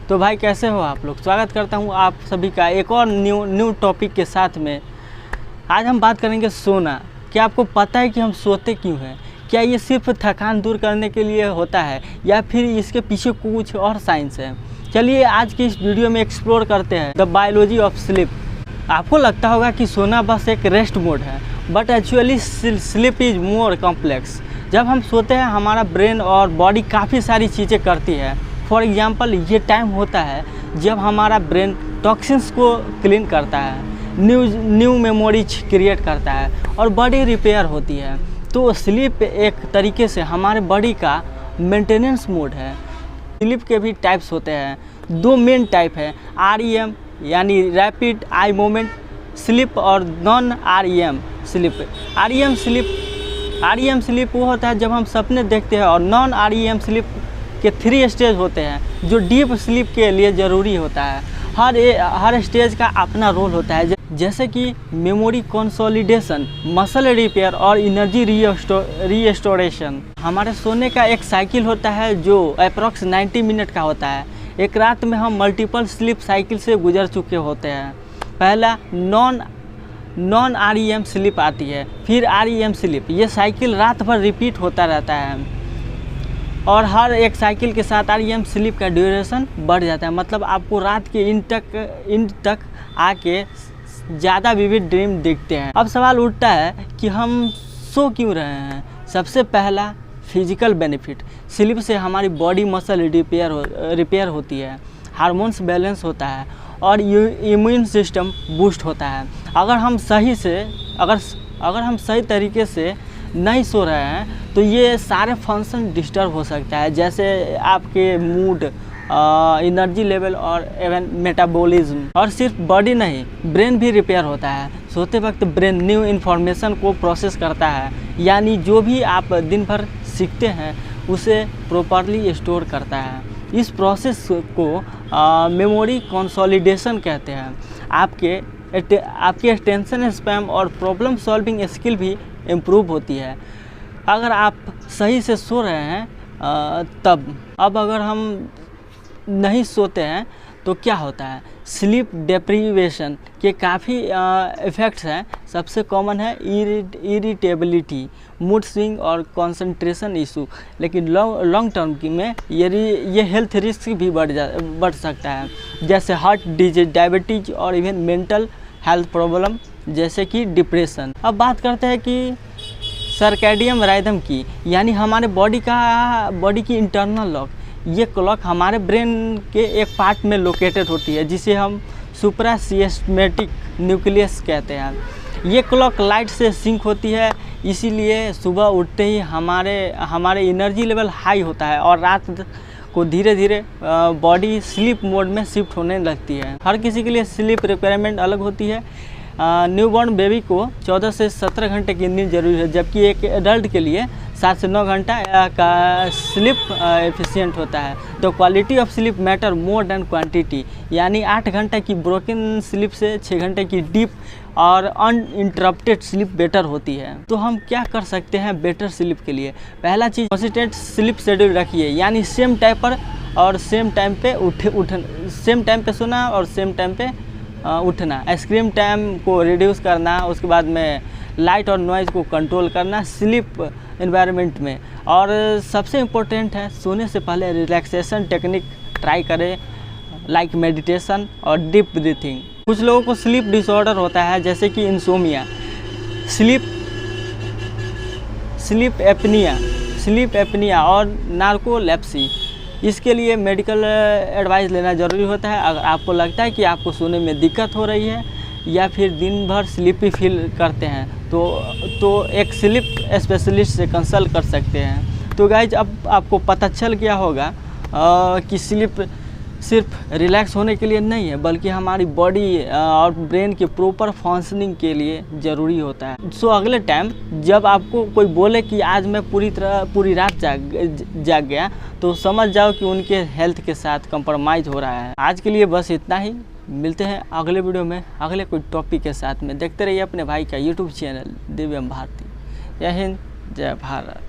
तो भाई कैसे हो आप लोग। स्वागत करता हूं आप सभी का एक और न्यू टॉपिक के साथ में। आज हम बात करेंगे सोना। क्या आपको पता है कि हम सोते क्यों हैं? क्या ये सिर्फ थकान दूर करने के लिए होता है या फिर इसके पीछे कुछ और साइंस है? चलिए आज की इस वीडियो में एक्सप्लोर करते हैं द बायोलॉजी ऑफ स्लीप। आपको लगता होगा कि सोना बस एक रेस्ट मोड है, but actually sleep is more complex. जब हम सोते हैं हमारा ब्रेन और बॉडी काफ़ी सारी चीज़ें करती है। फॉर एग्जांपल ये टाइम होता है जब हमारा ब्रेन टॉक्सिन्स को क्लीन करता है, न्यू मेमोरीज क्रिएट करता है और बॉडी रिपेयर होती है। तो स्लीप एक तरीके से हमारे बॉडी का मेंटेनेंस मोड है। स्लीप के भी टाइप्स होते हैं, दो मेन टाइप है, REM यानी रैपिड आई मोमेंट स्लीप और non REM sleep. REM sleep वो होता है जब हम सपने देखते हैं, और नॉन REM स्लीप के 3 स्टेज होते हैं जो डीप स्लीप के लिए ज़रूरी होता है। हर स्टेज का अपना रोल होता है, जैसे कि मेमोरी कंसोलिडेशन, मसल रिपेयर और एनर्जी रीस्टोरेशन। हमारे सोने का एक साइकिल होता है जो अप्रॉक्स 90 मिनट का होता है। एक रात में हम मल्टीपल स्लीप साइकिल से गुजर चुके होते हैं। पहला नॉन REM स्लीप आती है, फिर REM स्लीप। ये साइकिल रात भर रिपीट होता रहता है और हर एक साइकिल के साथ REM स्लीप का ड्यूरेशन बढ़ जाता है। मतलब आपको रात के इंड तक आके ज़्यादा विविड ड्रीम दिखते हैं। अब सवाल उठता है कि हम सो क्यों रहे हैं। सबसे पहला फिजिकल बेनिफिट, स्लीप से हमारी बॉडी मसल रिपेयर होती है, हार्मोन्स बैलेंस होता है और इम्यून सिस्टम बूस्ट होता है। अगर हम सही तरीके से नहीं सो रहे हैं तो ये सारे फंक्शन डिस्टर्ब हो सकता है, जैसे आपके मूड, एनर्जी लेवल और इवन मेटाबॉलिज्म। और सिर्फ बॉडी नहीं, ब्रेन भी रिपेयर होता है। सोते वक्त ब्रेन न्यू इन्फॉर्मेशन को प्रोसेस करता है, यानी जो भी आप दिन भर सीखते हैं उसे प्रॉपरली स्टोर करता है। इस प्रोसेस को मेमोरी कंसोलिडेशन कहते हैं। आपके अटेंशन स्पैन और प्रॉब्लम सॉल्विंग स्किल भी इम्प्रूव होती है अगर आप सही से सो रहे हैं तब। अब अगर हम नहीं सोते हैं तो क्या होता है? स्लीप डेप्रीवेशन के काफ़ी इफ़ेक्ट्स हैं। सबसे कॉमन है इरिटेबिलिटी, मूड स्विंग और कंसंट्रेशन इशू। लेकिन लॉन्ग टर्म में ये हेल्थ रिस्क भी बढ़ सकता है, जैसे हार्ट डिजीज, डायबिटीज और इवन मेंटल हेल्थ प्रॉब्लम जैसे कि डिप्रेशन। अब बात करते हैं कि सर्कैडियन राइदम की, यानी हमारे बॉडी की इंटरनल लॉक। ये क्लॉक हमारे ब्रेन के एक पार्ट में लोकेटेड होती है जिसे हम सुप्रासिस्टेमेटिक न्यूक्लियस कहते हैं। ये क्लॉक लाइट से सिंक होती है, इसीलिए सुबह उठते ही हमारे एनर्जी लेवल हाई होता है और रात को धीरे धीरे बॉडी स्लीप मोड में शिफ्ट होने लगती है। हर किसी के लिए स्लीप रिक्वायरमेंट अलग होती है। न्यूबॉर्न बेबी को 14 से 17 घंटे की नींद जरूरी है, जबकि एक एडल्ट के लिए 7 से 9 घंटा का स्लीप एफिशिएंट होता है। तो quality of sleep matter more than quantity, यानी 8 घंटे की ब्रोकन स्लीप से 6 घंटे की डीप और अनइंटरप्टेड स्लीप बेटर होती है। तो हम क्या कर सकते हैं बेटर स्लीप के लिए? पहला चीज़, कंसिस्टेंट स्लीप शेड्यूल रखिए, यानी सेम टाइम पर और सेम टाइम पे सेम टाइम पे सोना और सेम टाइम पे उठना। स्क्रीन टाइम को रिड्यूस करना, उसके बाद में लाइट और नॉइज़ को कंट्रोल करना स्लीप एनवायरनमेंट में। और सबसे इम्पोर्टेंट है, सोने से पहले रिलैक्सेशन टेक्निक ट्राई करें, लाइक मेडिटेशन और डीप ब्रीथिंग। कुछ लोगों को स्लीप डिसऑर्डर होता है, जैसे कि इंसोमिया, स्लीप एपनिया और नार्कोलेप्सी। इसके लिए मेडिकल एडवाइस लेना ज़रूरी होता है। अगर आपको लगता है कि आपको सोने में दिक्कत हो रही है या फिर दिन भर स्लीपी फील करते हैं तो एक स्लीप स्पेशलिस्ट से कंसल्ट कर सकते हैं। तो गाइज, अब आपको पता चल गया होगा कि स्लीप सिर्फ रिलैक्स होने के लिए नहीं है, बल्कि हमारी बॉडी और ब्रेन के प्रॉपर फंक्शनिंग के लिए ज़रूरी होता है। सो अगले टाइम जब आपको कोई बोले कि आज मैं पूरी रात जाग गया, तो समझ जाओ कि उनके हेल्थ के साथ कंप्रोमाइज़ हो रहा है। आज के लिए बस इतना ही। मिलते हैं अगले वीडियो में अगले कोई टॉपिक के साथ में। देखते रहिए अपने भाई का यूट्यूब चैनल दिव्यम भारती। जय हिंद, जय भारत।